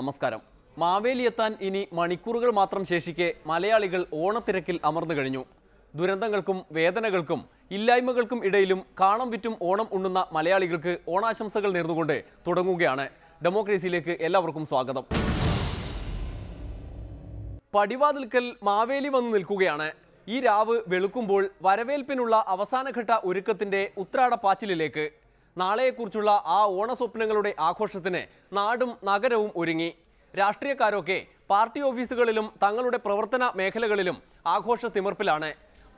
നമസ്കാരം. മാവേലി എത്താൻ ഇനി മണിക്കൂറുകൾ മാത്രം ശേഷിക്കെ മലയാളികൾ ഓണത്തിരക്കിൽ അമർന്നു കഴിഞ്ഞു. ദുരന്തങ്ങൾക്കും വേദനകൾക്കും ഇല്ലായ്മകൾക്കും ഇടയിലും കാണം വിറ്റും ഓണം ഉണ്ണുന്ന മലയാളികൾക്ക് ഓണാശംസകൾ നേർന്നുകൊണ്ട് തുടങ്ങുകയാണ്. ഡെമോക്രസിയിലേക്ക് എല്ലാവർക്കും സ്വാഗതം. പടിവാതിൽക്കൽ മാവേലി വന്നു നിൽക്കുകയാണ്. ഈ രാവ് വെളുക്കുമ്പോൾ വരവേൽപ്പിനുള്ള അവസാനഘട്ട ഒരുക്കത്തിന്റെ ഉത്രാടപ്പാച്ചിലിലേക്ക്. നാളെയെക്കുറിച്ചുള്ള ആ ഓണസ്വപ്നങ്ങളുടെ ആഘോഷത്തിന് നാടും നഗരവും ഒരുങ്ങി. രാഷ്ട്രീയക്കാരൊക്കെ പാർട്ടി ഓഫീസുകളിലും തങ്ങളുടെ പ്രവർത്തന മേഖലകളിലും ആഘോഷ തിമിർപ്പിലാണ്.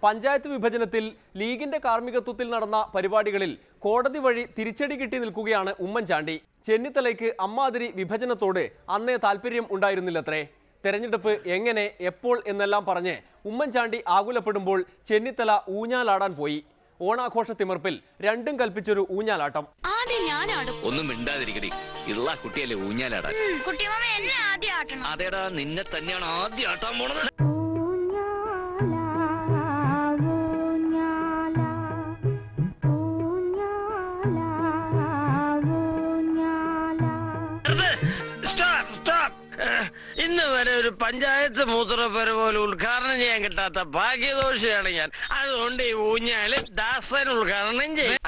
പഞ്ചായത്ത് വിഭജനത്തിൽ ലീഗിന്റെ കാർമ്മികത്വത്തിൽ നടന്ന പരിപാടികളിൽ കോടതി വഴി തിരിച്ചടി കിട്ടി നിൽക്കുകയാണ് ഉമ്മൻചാണ്ടി. ചെന്നിത്തലയ്ക്ക് അമ്മാതിരി വിഭജനത്തോട് അന്നേ താല്പര്യം ഉണ്ടായിരുന്നില്ലത്രേ. തെരഞ്ഞെടുപ്പ് എങ്ങനെ എപ്പോൾ എന്നെല്ലാം പറഞ്ഞ് ഉമ്മൻചാണ്ടി ആകുലപ്പെടുമ്പോൾ ചെന്നിത്തല ഊഞ്ഞാലാടാൻ പോയി. ഓണാഘോഷ തിമിർപ്പിൽ രണ്ടും കൽപ്പിച്ചൊരു ഊഞ്ഞാലാട്ടം. ഒന്നും മിണ്ടാതിരിക്കടി, ഇള്ള കുട്ടിയല്ലേ ഊഞ്ഞാലാടാൻ. അതേടാ, നിന്നെ തന്നെയാണ് ആദ്യം ആട്ടാൻ പോണത്. ഇന്ന് വരെ ഒരു പഞ്ചായത്ത് മൂത്രപ്പര പോലെ ഉദ്ഘാടനം ചെയ്യാൻ കിട്ടാത്ത ഭാഗ്യദോഷിയാണ് ഞാൻ. അതുകൊണ്ട് ഈ ഊഞ്ഞാല് ദാസൻ ഉദ്ഘാടനം ചെയ്യും.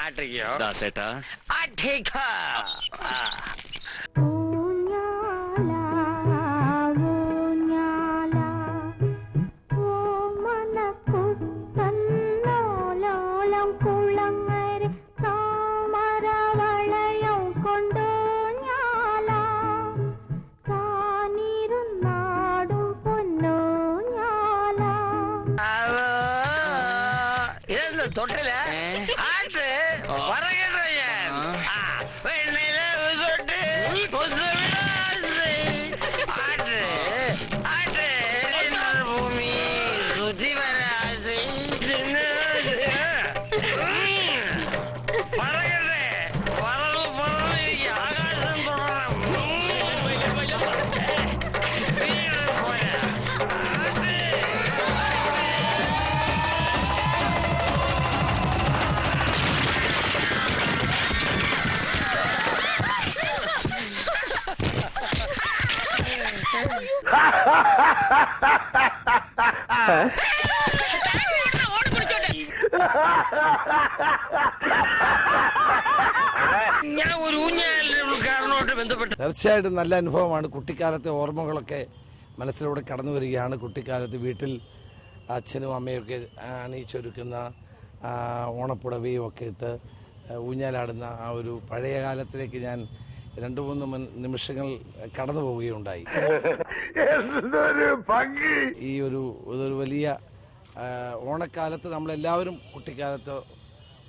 തൊട്ടില്ല ആട്ട് പറയട്ടെ ഞാൻ. ഭൂമി ശുദ്ധി വരാതെ പറയട്ടെ, പറന്നു പറന്നിരിക്കും ആകാശം തുടരണം. ഞാൻ ഒരു ഊഞ്ഞാലിന്റെ ഉദ്ഘാടനവുമായിട്ട് ബന്ധപ്പെട്ട് തീർച്ചയായിട്ടും നല്ല അനുഭവമാണ്. കുട്ടിക്കാലത്തെ ഓർമ്മകളൊക്കെ മനസ്സിലൂടെ കടന്നു വരികയാണ്. കുട്ടിക്കാലത്ത് വീട്ടിൽ അച്ഛനും അമ്മയൊക്കെ അണിയിച്ചൊരുക്കുന്ന ഓണപ്പുടവയും ഒക്കെ ഇട്ട് ഊഞ്ഞാലാടുന്ന ആ ഒരു പഴയ കാലത്തിലേക്ക് ഞാൻ 2-3 നിമിഷങ്ങൾ കടന്നു പോവുകയുണ്ടായി. ഈ ഒരു വലിയ ഓണക്കാലത്ത് നമ്മളെല്ലാവരും കുട്ടിക്കാലത്ത്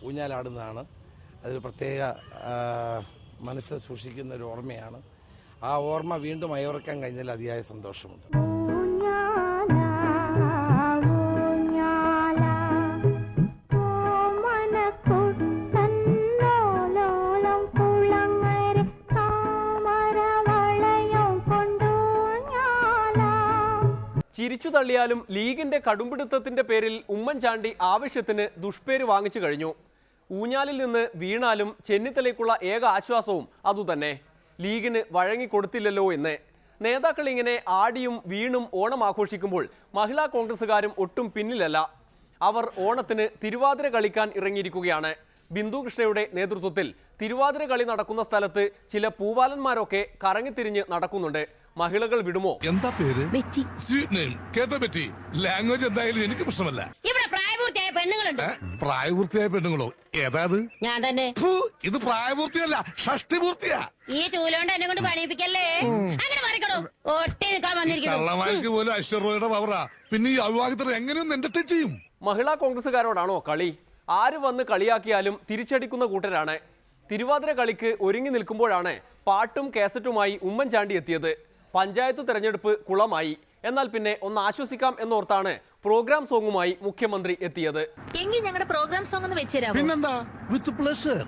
ഊഞ്ഞാലാടുന്നതാണ്. അതൊരു പ്രത്യേക മനസ്സിൽ സൂക്ഷിക്കുന്ന ഒരു ഓർമ്മയാണ്. ആ ഓർമ്മ വീണ്ടും അയവിറക്കാൻ കഴിഞ്ഞാൽ അതിയായ സന്തോഷമുണ്ട്. ചിരിച്ചു തള്ളിയാലും ലീഗിന്റെ കടുംപിടുത്തത്തിന്റെ പേരിൽ ഉമ്മൻചാണ്ടി ആവശ്യത്തിന് ദുഷ്പേര് വാങ്ങിച്ചു കഴിഞ്ഞു. ഊഞ്ഞാലിൽ നിന്ന് വീണാലും ചെന്നിത്തലയ്ക്കുള്ള ഏക ആശ്വാസവും അതുതന്നെ, ലീഗിന് വഴങ്ങിക്കൊടുത്തില്ലല്ലോ എന്ന്. നേതാക്കൾ ഇങ്ങനെ ആടിയും വീണും ഓണം ആഘോഷിക്കുമ്പോൾ മഹിളാ കോൺഗ്രസുകാരും ഒട്ടും പിന്നിലല്ല. അവർ ഓണത്തിന് തിരുവാതിര കളിക്കാൻ ഇറങ്ങിയിരിക്കുകയാണ്. ബിന്ദു കൃഷ്ണയുടെ നേതൃത്വത്തിൽ തിരുവാതിര കളി നടക്കുന്ന സ്ഥലത്ത് ചില പൂവാലന്മാരൊക്കെ കറങ്ങിത്തിരിഞ്ഞ് നടക്കുന്നുണ്ട്. മഹിളകൾ വിടുമോ? എന്താ പേര്? Sweet name. കേട്ടോ ബെറ്റി? ലാംഗ്വേജ് എന്തായാലും എനിക്ക് പ്രശ്നമല്ല. ഇവിടെ പ്രായപൂർത്തിയായ പെണ്ണുങ്ങളുണ്ട്. പ്രായപൂർത്തിയായ പെണ്ണുങ്ങളോ? ഏതാത്? ഞാൻ തന്നെ. ഇത് പ്രായപൂർത്തിയല്ല, ഷഷ്ടിപൂർത്തിയാ. ഈ ചൂലോണ്ട് എന്നെ കൊണ്ട് പണിയിപ്പിക്കല്ലേ. അങ്ങനെ മറിക്കണോ? ഒട്ടി നിൽക്കാൻ വന്നിരിക്കുന്നു. കള്ളമാർക്ക് പോലും ഐശ്വര്യയുടെ പവറാ. പിന്നെ ഈ അവിവാഹിതർ എങ്ങനെയൊന്നും എന്റർടൈൻ ചെയ്യും? മഹിളാ കോൺഗ്രസുകാരോടാണോ കളി? ആര് വന്ന് കളിയാക്കിയാലും തിരിച്ചടിക്കുന്ന കൂട്ടരാണ്. തിരുവാതിര കളിക്ക് ഒരുങ്ങി നിൽക്കുമ്പോഴാണ് പാട്ടും കാസറ്റുമായി ഉമ്മൻചാണ്ടി എത്തിയത്. പഞ്ചായത്ത് തെരഞ്ഞെടുപ്പ് കുളമായി. എന്നാൽ പിന്നെ ഒന്ന് ആശ്വസിക്കാം എന്നോർത്താണ് പ്രോഗ്രാം സോങ്ങുമായി മുഖ്യമന്ത്രി എത്തിയത്. എങ്കിൽ ഞങ്ങളുടെ പ്രോഗ്രാം സോങ് ഒന്ന് വെച്ചുതരാമോ? പിന്നെന്താ, വിത്ത് പ്ലഷർ.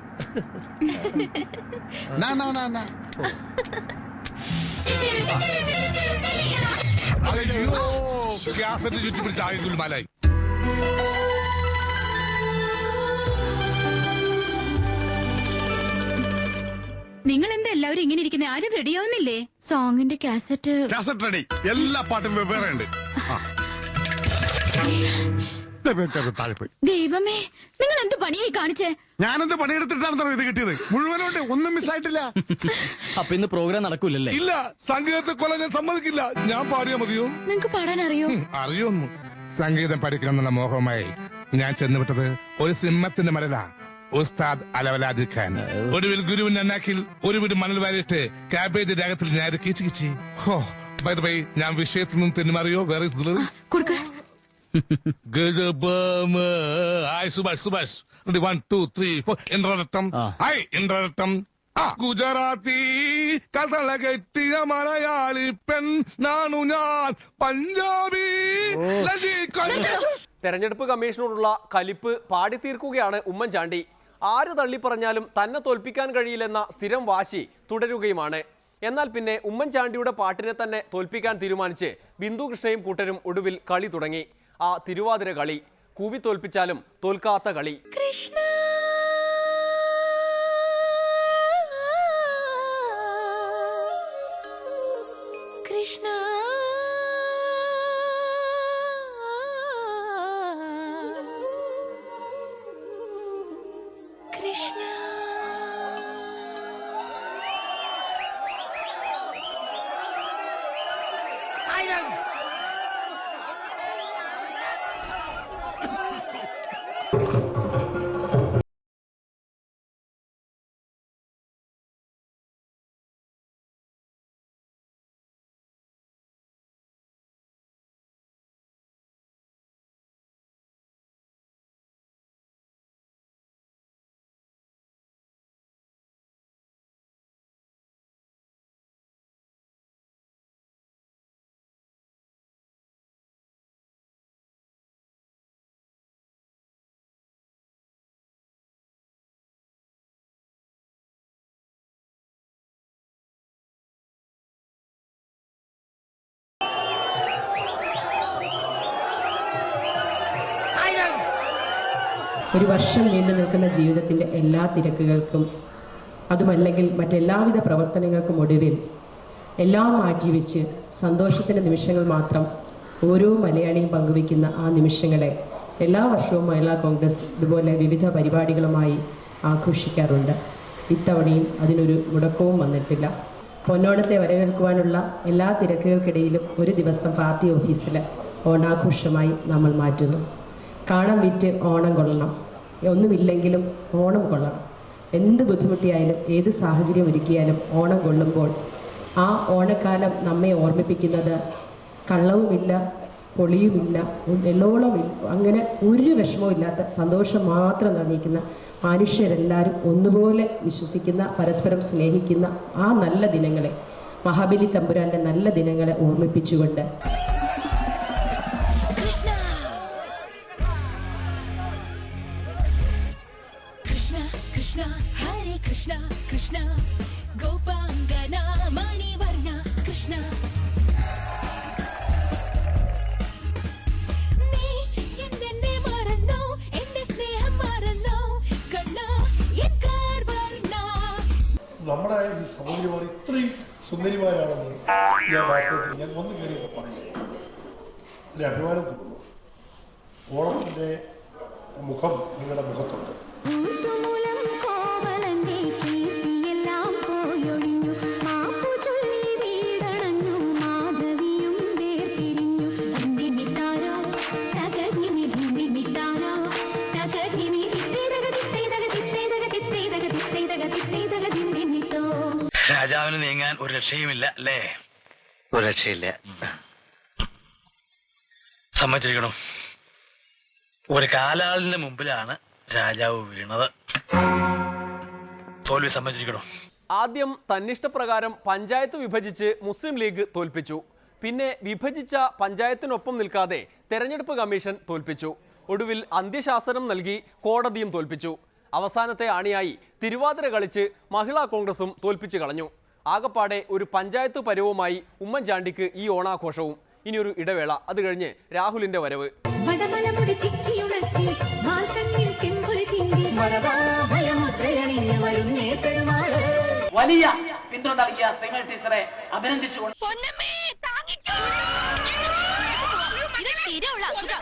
അയ്യോ, ഗ്യാസിന്റെ ചുറ്റിപ്പിടിച്ച് ആകെ ഗുൽമാലായി. നിങ്ങൾ എന്താ എല്ലാവരും ഇങ്ങനെ ഇരിക്കുന്നത്? ആരും റെഡിയാവുന്നില്ലേ? സോങ്ങിന്റെ കാസറ്റ് റെഡി. എല്ലാ പാട്ടും വേറെ ഉണ്ട്. ദൈവമേ, നിങ്ങൾ എന്ത് പണിയായി കാണിച്ചേ? ഞാനെന്ത് പണിയെടുത്തിട്ടാണെന്നോ ഇത് കിട്ടിയത്? മുഴുവനോട്ട് ഒന്നും മിസ്സായിട്ടില്ല. അപ്പൊ ഇന്ന് പ്രോഗ്രാം നടക്കൂലല്ലേ? ഇല്ല, സംഗീതത്തെ കൊല്ലാൻ ഞാൻ സമ്മതിക്കില്ല. ഞാൻ പാടിയാ മതിയോ? നിങ്ങക്ക് പാടാൻ അറിയോ? അറിയോന്നു. സംഗീതം പഠിക്കണമെന്നുള്ള മോഹമായി ഞാൻ ചെന്നുവിട്ടത് ഒരു സിംഹത്തിന്റെ മരല, ഉസ്താദ് അലവലാദി ഖാൻ. ഒടുവിൽ ഗുരുവിന്റെ അന്നാക്കിൽ ഒരു വീട് മണൽ വാരിയിട്ട് കാബേജ് രാഗത്തിൽ ഞാൻ കീച്ചു കിച്ചി. ഹോ, ബൈ ദ വേ, ഞാൻ വിഷയത്തിൽ നിന്നും തെന്നുമാറിയോ? വേറെ സുഭാഷ് 1 2 3 4 ഇന്ദ്രരത്തം. ഇന്ദ്രരത്തം. ഗുജറാത്തി കഥള കെട്ടിയ മലയാളി പെൺ നാണു ഞാൻ, പഞ്ചാബി. തെരഞ്ഞെടുപ്പ് കമ്മീഷനോടുള്ള കലിപ്പ് പാടിത്തീർക്കുകയാണ് ഉമ്മൻചാണ്ടി. ആര് തള്ളിപ്പറഞ്ഞാലും തന്നെ തോൽപ്പിക്കാൻ കഴിയില്ലെന്ന സ്ഥിരം വാശി തുടരുകയുമാണ്. എന്നാൽ പിന്നെ ഉമ്മൻചാണ്ടിയുടെ പാട്ടിനെ തന്നെ തോൽപ്പിക്കാൻ തീരുമാനിച്ച് ബിന്ദു കൃഷ്ണയും കൂട്ടരും ഒടുവിൽ കളി തുടങ്ങി. ആ തിരുവാതിര കളി, കൂവി തോൽപ്പിച്ചാലും തോൽക്കാത്ത കളി. കൃഷ്ണ കൃഷ്ണ കൃഷ്ണ. ഒരു വർഷം നീണ്ടു നിൽക്കുന്ന ജീവിതത്തിൻ്റെ എല്ലാ തിരക്കുകൾക്കും അതുമല്ലെങ്കിൽ മറ്റെല്ലാവിധ പ്രവർത്തനങ്ങൾക്കും ഒടുവിൽ എല്ലാം മാറ്റിവെച്ച് സന്തോഷത്തിൻ്റെ നിമിഷങ്ങൾ മാത്രം ഓരോ മലയാളിയും പങ്കുവയ്ക്കുന്ന ആ നിമിഷങ്ങളെ എല്ലാ വർഷവും മഹിളാ കോൺഗ്രസ് ഇതുപോലെ വിവിധ പരിപാടികളുമായി ആഘോഷിക്കാറുണ്ട്. ഇത്തവണയും അതിനൊരു മുടക്കവും വന്നിട്ടില്ല. പൊന്നോണത്തെ വരവേൽക്കുവാനുള്ള എല്ലാ തിരക്കുകൾക്കിടയിലും ഒരു ദിവസം പാർട്ടി ഓഫീസിൽ ഓണാഘോഷമായി നമ്മൾ മാറ്റുന്നു. കാണം വിറ്റ് ഓണം കൊള്ളണം, ഒന്നുമില്ലെങ്കിലും ഓണം കൊള്ളണം. എന്ത് ബുദ്ധിമുട്ടിയായാലും ഏത് സാഹചര്യം ഒരുക്കിയാലും ഓണം കൊള്ളുമ്പോൾ ആ ഓണക്കാലം നമ്മെ ഓർമ്മിപ്പിക്കുന്നത് കള്ളവുമില്ല, പൊളിയുമില്ല, എല്ലോളമില്ല, അങ്ങനെ ഒരു വിഷമവും ഇല്ലാത്ത സന്തോഷം മാത്രം നിറഞ്ഞിരിക്കുന്ന മനുഷ്യരെല്ലാവരും ഒന്നുപോലെ വിശ്വസിക്കുന്ന, പരസ്പരം സ്നേഹിക്കുന്ന ആ നല്ല ദിനങ്ങളെ, മഹാബലി തമ്പുരാൻ്റെ നല്ല ദിനങ്ങളെ ഓർമ്മിപ്പിച്ചുകൊണ്ട് കൃഷ്ണ ഹരേ കൃഷ്ണ കൃഷ്ണ ഗോപാംഗന മണിവർണ്ണ കൃഷ്ണ. നീ എന്നെ മറന്നോ, എന്റെ സ്നേഹം മറന്നോ കണ്ണ എൻ കാർവർണ്ണ. നമ്മുടെ ഈ സഹോദരിമാർ ഇത്രയും സുന്ദരിമാരാണെന്ന് ഞാൻ വാസ്തവത്തിൽ ഞാൻ വന്നു കയറിയപ്പോൾ പറയുന്നു. ഒരു അഭിമാനം തോന്നുന്നു. ഓണത്തിൻ്റെ മുഖം നിങ്ങളുടെ മുഖത്തുണ്ട്. രാജാവിന് നീങ്ങാൻ ഒരു രക്ഷയുമില്ല അല്ലേ? ഒരു രക്ഷയില്ല. സമ്മതിച്ചിരിക്കണം. ഒരു കാലാളിന്റെ മുമ്പിലാണ് രാജാവ് വീണത്. തോൽവി സമ്മതിച്ചിരിക്കണം. ആദ്യം തന്നിഷ്ടപ്രകാരം പഞ്ചായത്ത് വിഭജിച്ച് മുസ്ലിം ലീഗ് തോൽപ്പിച്ചു. പിന്നെ വിഭജിച്ച പഞ്ചായത്തിനൊപ്പം നിൽക്കാതെ തെരഞ്ഞെടുപ്പ് കമ്മീഷൻ തോൽപ്പിച്ചു. ഒടുവിൽ അന്ത്യശാസനം നൽകി കോടതിയും തോൽപ്പിച്ചു. അവസാനത്തെ ആണിയായി തിരുവാതിര കളിച്ച് മഹിളാ കോൺഗ്രസും തോൽപ്പിച്ചു കളഞ്ഞു. ആകപ്പാടെ ഒരു പഞ്ചായത്ത് പരുവമായി ഉമ്മൻചാണ്ടിക്ക് ഈ ഓണാഘോഷവും. ഇനിയൊരു ഇടവേള, അത് കഴിഞ്ഞ് രാഹുലിന്റെ വരവ്. വലിയ പിന്തുണ നൽകിയ ശ്രീമതി ടീച്ചറെ അഭിനന്ദിച്ചുകൊണ്ട് പൊന്നമ്മേ താങ്ങിക്കോ. ഇത് സ്ഥിരമുള്ള അസുഖം.